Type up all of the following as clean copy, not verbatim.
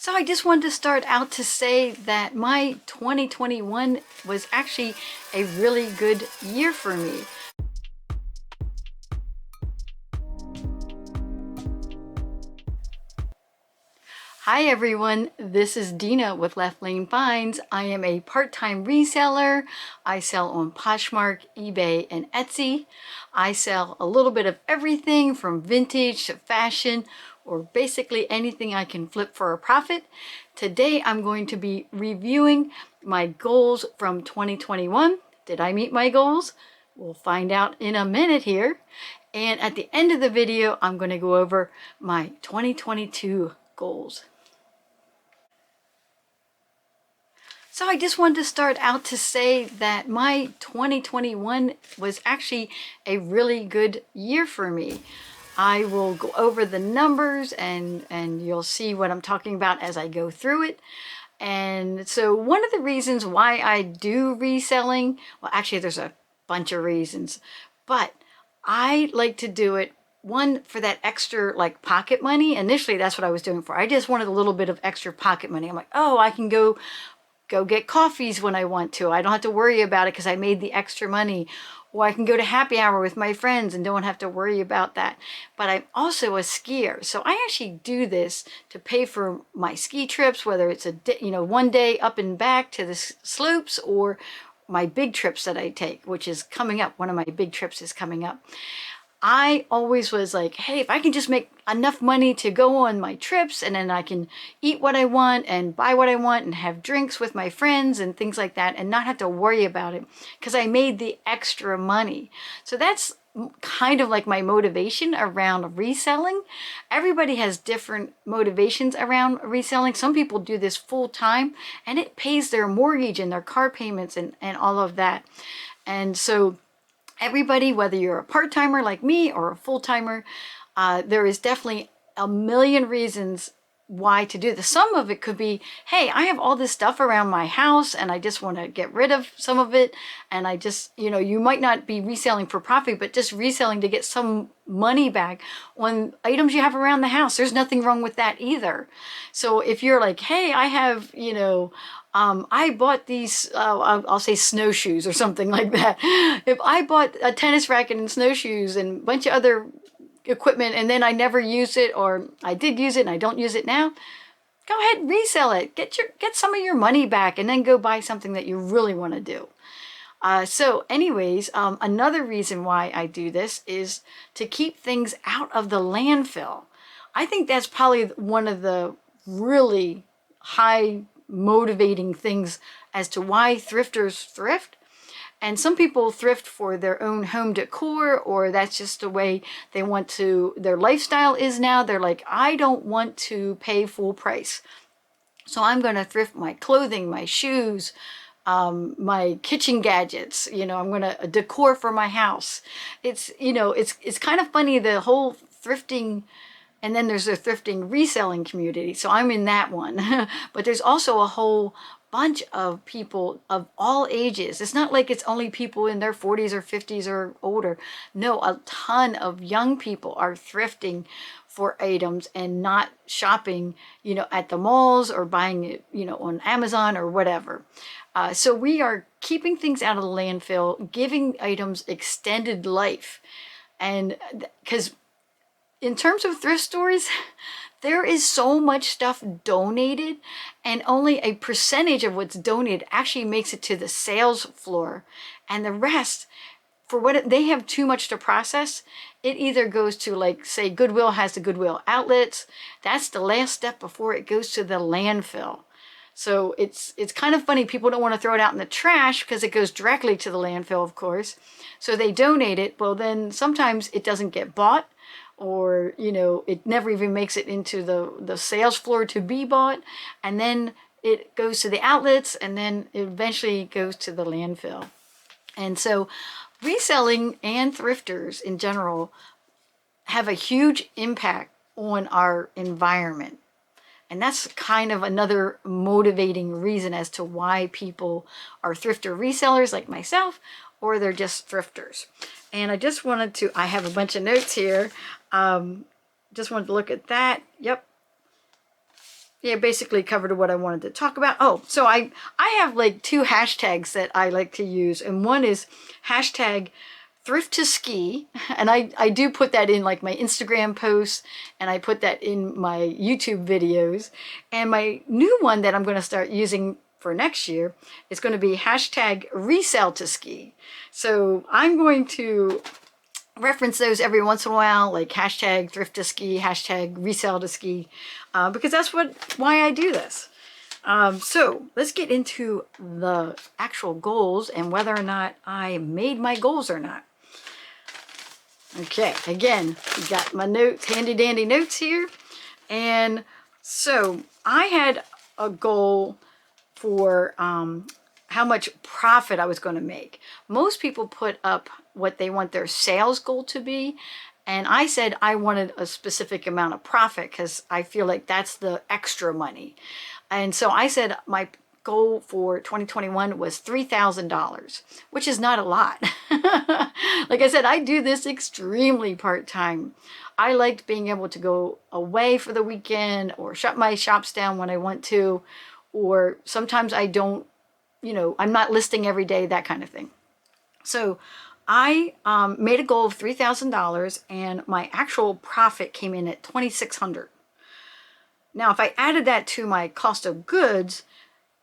So I just wanted to start out to say that my 2021 was actually a really good year for me. Hi everyone, this is Dena with Left Lane Finds. I am a part-time reseller. I sell on Poshmark, eBay, and Etsy. I sell a little bit of everything from vintage to fashion, or basically anything I can flip for a profit. Today I'm going to be reviewing my goals from 2021. Did I meet my goals? We'll find out in a minute here. And at the end of the video, I'm going to go over my 2022 goals. So I just wanted to start out to say that my 2021 was actually a really good year for me. I will go over the numbers and you'll see what I'm talking about as I go through it. And so one of the reasons why I do reselling, well, actually there's a bunch of reasons, but I like to do it, one, for that extra like pocket money. Initially, that's what I was doing for. I just wanted a little bit of extra pocket money. I'm like, oh, I can go get coffees when I want to. I don't have to worry about it because I made the extra money. Or I can go to happy hour with my friends and don't have to worry about that. But I'm also a skier. So I actually do this to pay for my ski trips, whether it's a day, one day up and back to the slopes, or my big trips that I take, which is coming up. One of my big trips is coming up. I always was like, hey, if I can just make enough money to go on my trips, and then I can eat what I want and buy what I want and have drinks with my friends and things like that and not have to worry about it because I made the extra money. So that's kind of like my motivation around reselling. Everybody has different motivations around reselling. Some people do this full time and it pays their mortgage and their car payments and all of that. And so everybody, whether you're a part-timer like me or a full-timer, there is definitely a million reasons why to do this. Some of it could be, hey, I have all this stuff around my house and I just want to get rid of some of it. And I just, you might not be reselling for profit, but just reselling to get some money back on items you have around the house. There's nothing wrong with that either. So if you're like, hey, I have, I bought these, I'll say snowshoes or something like that. If I bought a tennis racket and snowshoes and a bunch of other equipment and then I never use it, or I did use it and I don't use it now, go ahead and resell it. Get some of your money back and then go buy something that you really want to do. So anyways, another reason why I do this is to keep things out of the landfill. I think that's probably one of the really high motivating things as to why thrifters thrift. And some people thrift for their own home decor, or that's just the way they want to, their lifestyle is now. They're like, I don't want to pay full price, so I'm going to thrift my clothing, my shoes, my kitchen gadgets, I'm going to decor for my house. It's kind of funny, the whole thrifting. And then there's a thrifting reselling community. So I'm in that one. But there's also a whole bunch of people of all ages. It's not like it's only people in their 40s or 50s or older. No, a ton of young people are thrifting for items and not shopping, at the malls or buying it, on Amazon or whatever. So we are keeping things out of the landfill, giving items extended life. And because in terms of thrift stores, there is so much stuff donated, and only a percentage of what's donated actually makes it to the sales floor. And the rest, for what they have too much to process, it either goes to, like, say Goodwill has the Goodwill outlets. That's the last step before it goes to the landfill. So it's kind of funny. People don't want to throw it out in the trash because it goes directly to the landfill, of course. So they donate it. Well, then sometimes it doesn't get bought, or it never even makes it into the sales floor to be bought, and then it goes to the outlets, and then it eventually goes to the landfill. And so reselling and thrifters in general have a huge impact on our environment. And that's kind of another motivating reason as to why people are thrifter resellers like myself, or they're just thrifters. And I just wanted to, I have a bunch of notes here. Just wanted to look at that. Yep. yeah, basically covered what I wanted to talk about. Oh, so I have like 2 hashtags that I like to use, and one is hashtag thrift to ski, and I do put that in like my Instagram posts, and I put that in my YouTube videos. And my new one that I'm going to start using for next year is going to be hashtag resell to ski. So I'm going to reference those every once in a while, like hashtag thrift to ski, hashtag resell to ski, because that's why I do this. So let's get into the actual goals and whether or not I made my goals or not. Okay, again, got my notes, handy dandy notes here. And so I had a goal for how much profit I was going to make. Most people put up what they want their sales goal to be. And I said I wanted a specific amount of profit because I feel like that's the extra money. And so I said my goal for 2021 was $3,000, which is not a lot. Like I said, I do this extremely part-time. I liked being able to go away for the weekend or shut my shops down when I want to, or sometimes I don't, I'm not listing every day, that kind of thing. So I made a goal of $3,000 and my actual profit came in at $2,600. Now, if I added that to my cost of goods,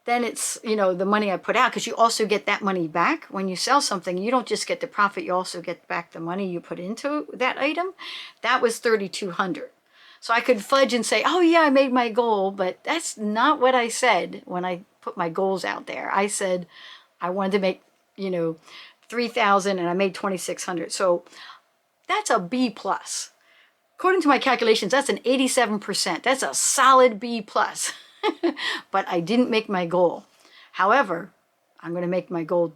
then it's, the money I put out, because you also get that money back. When you sell something, you don't just get the profit, you also get back the money you put into that item. That was $3,200. So I could fudge and say, oh yeah, I made my goal, but that's not what I said when I put my goals out there. I said I wanted to make, 3,000 and I made 2,600. So that's a B plus. According to my calculations, that's an 87%. That's a solid B plus. But I didn't make my goal. However, I'm going to make my goal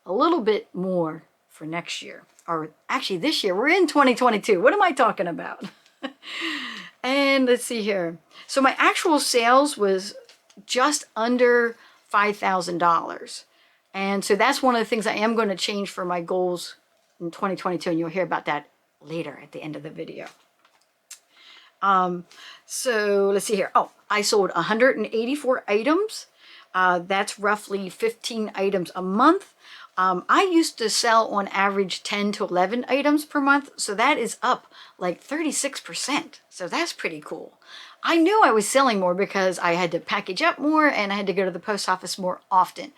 a little bit more for next year. Or actually this year. We're in 2022. What am I talking about? And let's see here. So my actual sales was just under $5,000. And so that's one of the things I am going to change for my goals in 2022. And you'll hear about that later at the end of the video. So let's see here. Oh, I sold 184 items. That's roughly 15 items a month. I used to sell on average 10 to 11 items per month. So that is up like 36%. So that's pretty cool. I knew I was selling more because I had to package up more and I had to go to the post office more often.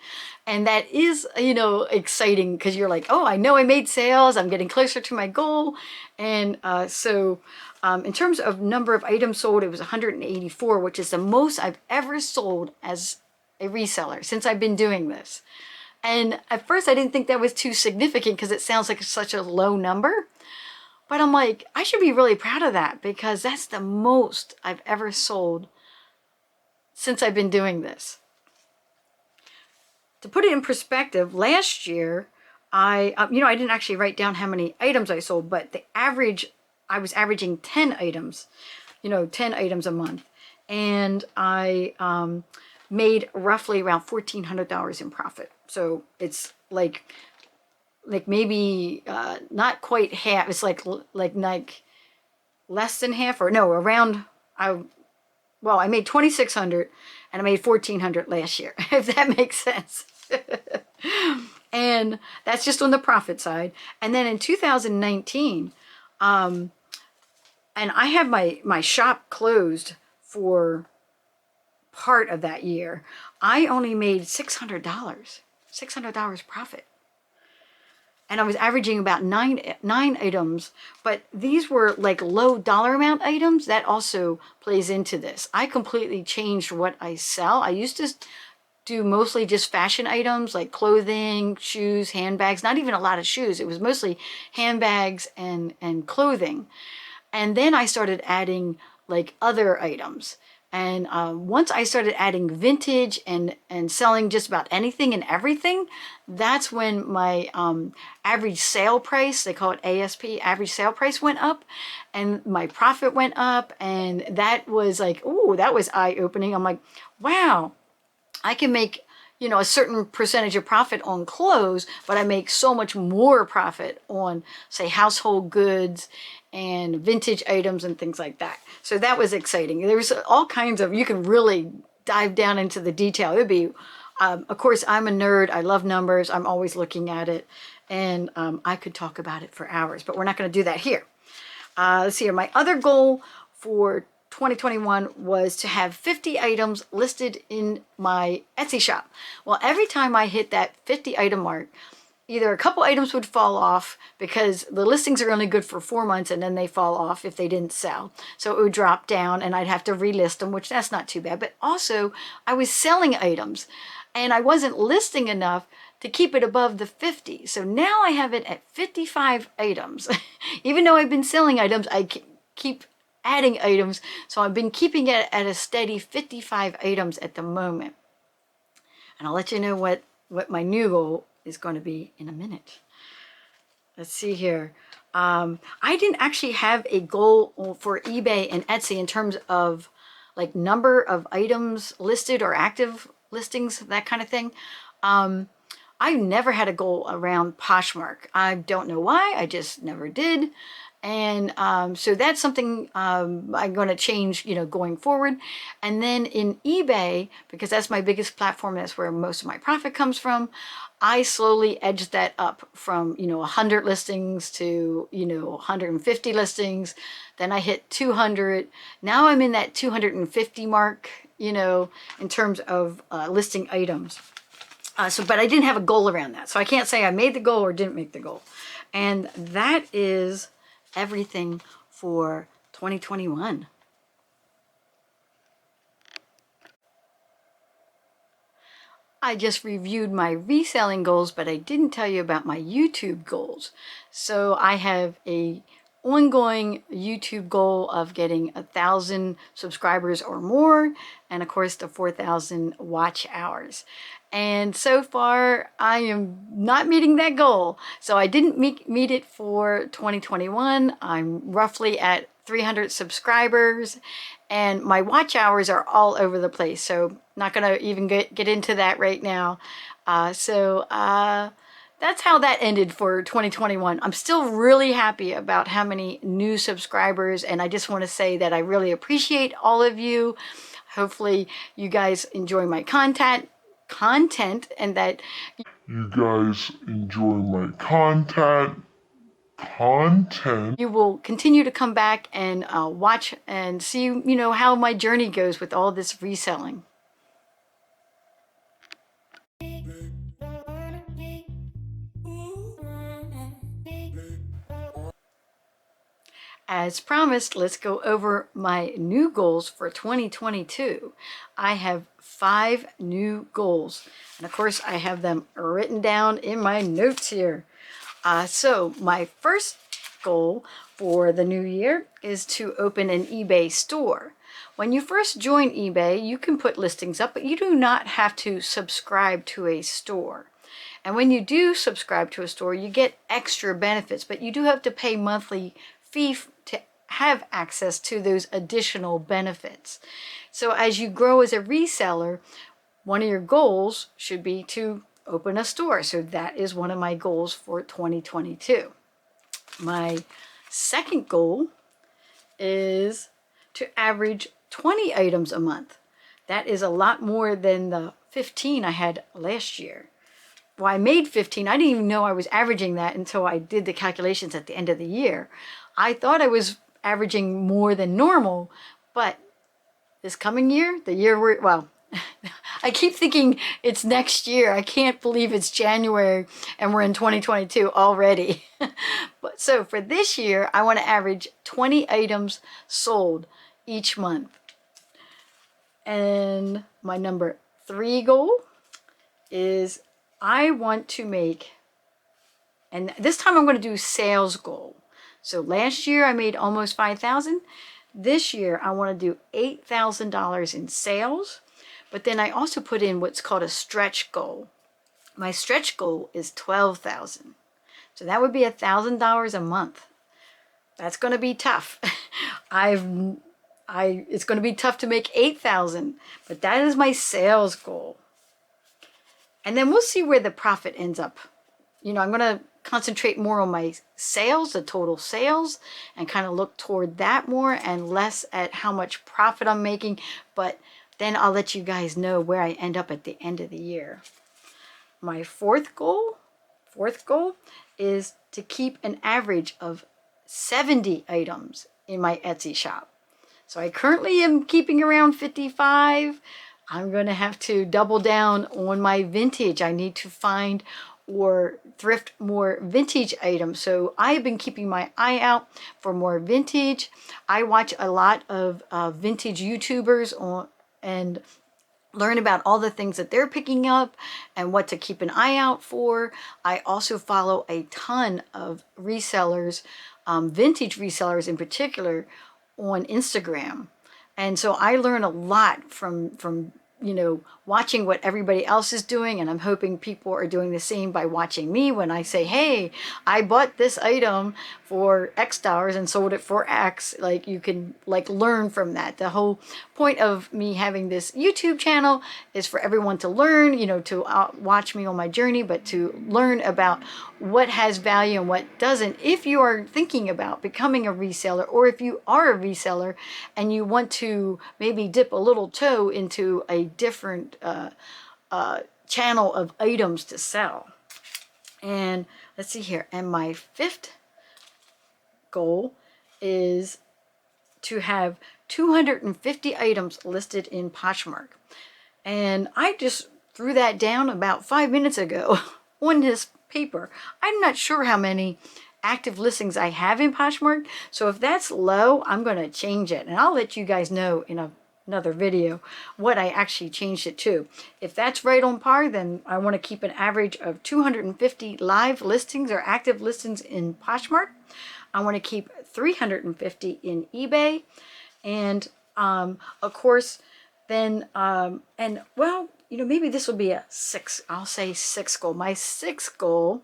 And that is, exciting because you're like, oh, I know I made sales. I'm getting closer to my goal. And so in terms of number of items sold, it was 184, which is the most I've ever sold as a reseller since I've been doing this. And at first I didn't think that was too significant because it sounds like such a low number. But I'm like, I should be really proud of that because that's the most I've ever sold since I've been doing this. To put it in perspective, last year, I didn't actually write down how many items I sold, but the average, I was averaging 10 items, 10 items a month. And I made roughly around $1,400 in profit. So it's like maybe not quite half. It's like less than half, or no, around. I made 2,600 and I made 1,400 last year, if that makes sense. And that's just on the profit side. And then in 2019, and I have my shop closed for part of that year. I only made $600 profit. And I was averaging about nine items, but these were like low dollar amount items. That also plays into this. I completely changed what I sell. I used to do mostly just fashion items like clothing, shoes, handbags, not even a lot of shoes. It was mostly handbags and clothing. And then I started adding like other items. And once I started adding vintage and selling just about anything and everything, that's when my average sale price, they call it ASP, average sale price, went up, and my profit went up. And that was like, ooh, that was eye-opening. I'm like, wow, I can make, you know, a certain percentage of profit on clothes, but I make so much more profit on, say, household goods and vintage items and things like that. So that was exciting. There's all kinds of, you can really dive down into the detail. It'd be, of course, I'm a nerd. I love numbers. I'm always looking at it. And I could talk about it for hours, but we're not going to do that here. Let's see here. My other goal for 2021 was to have 50 items listed in my Etsy shop. Well, every time I hit that 50 item mark, either a couple items would fall off because the listings are only good for 4 months and then they fall off if they didn't sell. So it would drop down and I'd have to relist them, which that's not too bad. But also I was selling items and I wasn't listing enough to keep it above the 50. So now I have it at 55 items. Even though I've been selling items, I keep adding items. So I've been keeping it at a steady 55 items at the moment. And I'll let you know what my new goal is going to be in a minute. Let's see here. I didn't actually have a goal for eBay and Etsy in terms of like number of items listed or active listings, that kind of thing. I never had a goal around Poshmark. I don't know why, I just never did. And so that's something I'm going to change, you know, going forward. And then in eBay, because that's my biggest platform, that's where most of my profit comes from, I slowly edged that up from, you know, 100 listings to, you know, 150 listings. Then I hit 200. Now I'm in that 250 mark, you know, in terms of listing items. But I didn't have a goal around that. So I can't say I made the goal or didn't make the goal. And that is everything for 2021. I just reviewed my reselling goals, but I didn't tell you about my YouTube goals. So I have a ongoing YouTube goal of getting 1,000 subscribers or more, and of course the 4,000 watch hours. And so far I am not meeting that goal. So I didn't meet it for 2021. I'm roughly at 300 subscribers and my watch hours are all over the place. So not going to even get into that right now. That's how that ended for 2021. I'm still really happy about how many new subscribers, and I just want to say that I really appreciate all of you. Hopefully you guys enjoy my content and that you guys enjoy my content. You will continue to come back and watch and see, you know, how my journey goes with all this reselling. As promised, let's go over my new goals for 2022. I have 5 new goals. And of course, I have them written down in my notes here. So my first goal for the new year is to open an eBay store. When you first join eBay, you can put listings up, but you do not have to subscribe to a store. And when you do subscribe to a store, you get extra benefits, but you do have to pay monthly fee to have access to those additional benefits. So as you grow as a reseller, one of your goals should be to open a store. So that is one of my goals for 2022. My second goal is to average 20 items a month. That is a lot more than the 15 I had last year. Well, I made 15. I didn't even know I was averaging that until I did the calculations at the end of the year. I thought I was averaging more than normal, but this coming year, the year we're, well, I keep thinking it's next year. I can't believe it's January and we're in 2022 already. But so for this year, I want to average 20 items sold each month. And my number 3 goal is I want to make, and this time I'm going to do sales goal. So last year I made almost 5,000. This year I want to do $8,000 in sales. But then I also put in what's called a stretch goal. My stretch goal is 12,000. So that would be $1,000 a month. That's going to be tough. It's going to be tough to make 8,000, but that is my sales goal. And then we'll see where the profit ends up. You know, I'm going to concentrate more on my sales, the total sales, and kind of look toward that more and less at how much profit I'm making. But then I'll let you guys know where I end up at the end of the year. My fourth goal is to keep an average of 70 items in my Etsy shop. So I currently am keeping around 55. I'm going to have to double down on my vintage. I need to find or thrift more vintage items. So I've been keeping my eye out for more vintage. I watch a lot of vintage YouTubers and learn about all the things that they're picking up and what to keep an eye out for. I also follow a ton of resellers, vintage resellers in particular, on Instagram. And so I learn a lot from you know, watching what everybody else is doing, and I'm hoping people are doing the same by watching me when I say, hey, I bought this item for X dollars and sold it for X. Like, you can like learn from that. The whole point of me having this YouTube channel is for everyone to learn, you know, to watch me on my journey, but to learn about what has value and what doesn't. If you are thinking about becoming a reseller, or if you are a reseller and you want to maybe dip a little toe into a different channel of items to sell. And let's see here. And my fifth goal is to have 250 items listed in Poshmark. And I just threw that down about 5 minutes ago on this paper. I'm not sure how many active listings I have in Poshmark. So if that's low, I'm going to change it. And I'll let you guys know in another video what I actually changed it to. If that's right on par, then I want to keep an average of 250 live listings or active listings in Poshmark. I want to keep 350 in eBay. And of course, then, and well, you know, maybe this will be a 6. I'll say 6 goal. My 6th goal,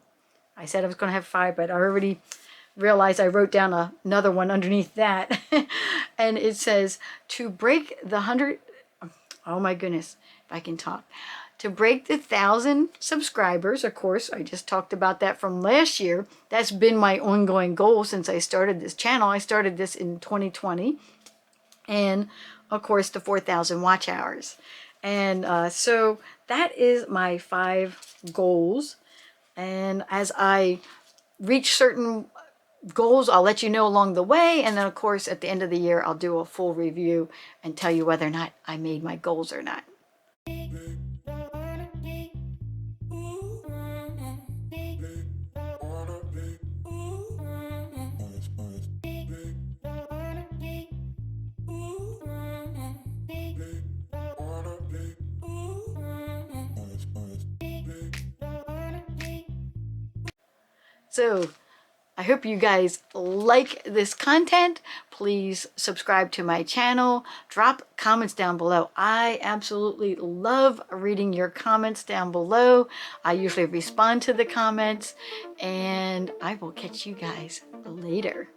I said I was going to have 5, but I already realized I wrote down another one underneath that. And it says to break the 100, oh my goodness, if I can talk. To break the 1,000 subscribers. Of course, I just talked about that from last year. That's been my ongoing goal since I started this channel. I started this in 2020. And of course, the 4,000 watch hours. And so that is my 5 goals. And as I reach certain goals, I'll let you know along the way. And then of course, at the end of the year, I'll do a full review and tell you whether or not I made my goals or not. So I hope you guys like this content. Please subscribe to my channel. Drop comments down below. I absolutely love reading your comments down below. I usually respond to the comments, and I will catch you guys later.